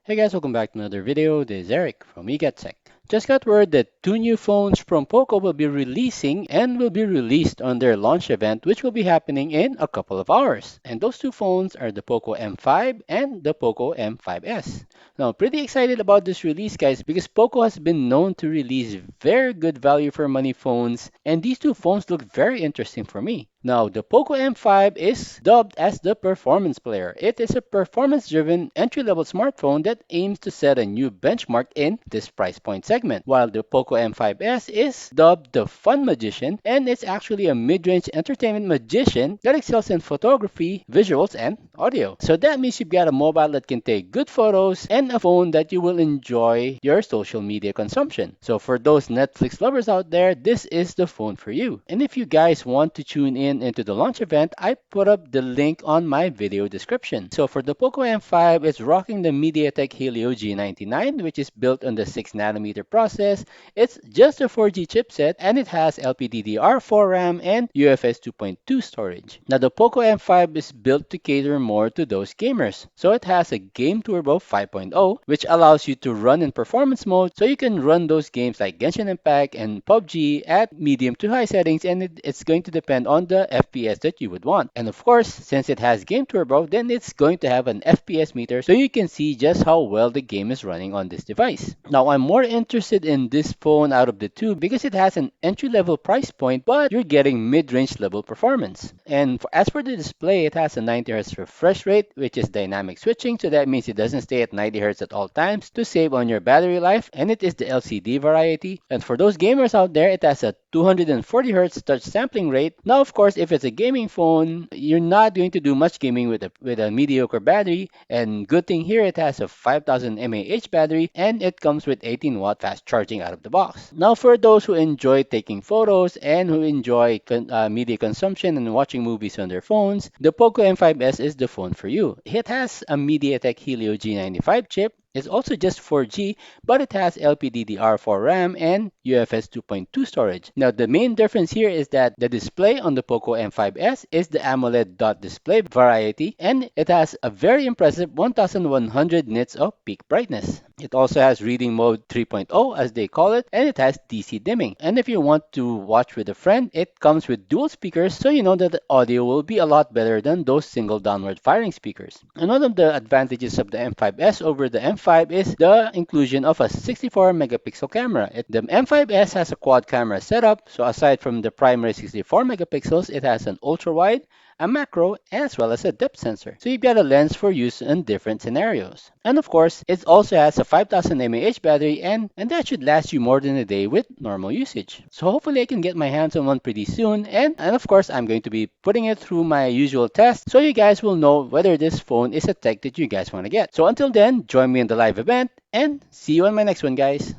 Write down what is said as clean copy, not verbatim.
Hey guys, welcome back to another video. This is Eric from Mediatek. Just got word that two new phones from POCO will be releasing and will be released on their launch event, which will be happening in a couple of hours. And those two phones are the POCO M5 and the POCO M5S. Now, pretty excited about this release, guys, because POCO has been known to release very good value for money phones, and these two phones look very interesting for me. Now, the POCO M5 is dubbed as the performance player. It is a performance-driven entry-level smartphone that aims to set a new benchmark in this price point segment, while the POCO M5S is dubbed the fun magician, and it's actually a mid-range entertainment magician that excels in photography, visuals, and audio. So that means you've got a mobile that can take good photos and a phone that you will enjoy your social media consumption. So for those Netflix lovers out there, this is the phone for you. And if you guys want to tune in into the launch event, I put up the link on my video description. So for the POCO M5, it's rocking the Mediatek Helio G99, which is built on the 6nm process. It's just a 4G chipset, and it has LPDDR4 RAM and UFS 2.2 storage. Now the POCO M5 is built to cater more to those gamers. So it has a Game Turbo 5.0, which allows you to run in performance mode, so you can run those games like Genshin Impact and PUBG at medium to high settings, and it's going to depend on the FPS that you would want. And of course, since it has Game Turbo, then it's going to have an FPS meter, so you can see just how well the game is running on this device. Now I'm more interested in this phone out of the two because it has an entry-level price point, but you're getting mid-range level performance. And as for the display, it has a 90Hz refresh rate, which is dynamic switching, so that means it doesn't stay at 90Hz at all times to save on your battery life, and it is the LCD variety. And for those gamers out there, it has a 240Hz touch sampling rate. Now, of course, if it's a gaming phone, you're not going to do much gaming with a mediocre battery. And good thing here, it has a 5000 mAh battery, and it comes with 18-watt fast charging out of the box. Now, for those who enjoy taking photos and who enjoy media consumption and watching movies on their phones, the POCO M5S is the phone for you. It has a Mediatek Helio G95 chip. It's also just 4G, but it has LPDDR4 RAM and UFS 2.2 storage. Now, the main difference here is that the display on the POCO M5S is the AMOLED dot display variety, and it has a very impressive 1100 nits of peak brightness. It also has reading mode 3.0 as they call it, and it has DC dimming. And if you want to watch with a friend, it comes with dual speakers, so you know that the audio will be a lot better than those single downward firing speakers. And one of the advantages of the M5S over the M5 is the inclusion of a 64 megapixel camera. The M5S has a quad camera setup, so aside from the primary 64 megapixels, it has an ultra wide, a macro, as well as a depth sensor. So you've got a lens for use in different scenarios. And of course, it also has a 5000 mAh battery, and that should last you more than a day with normal usage. So hopefully I can get my hands on one pretty soon, and of course I'm going to be putting it through my usual test so you guys will know whether this phone is a tech that you guys want to get. So until then, join me in the live event, and see you on my next one, guys.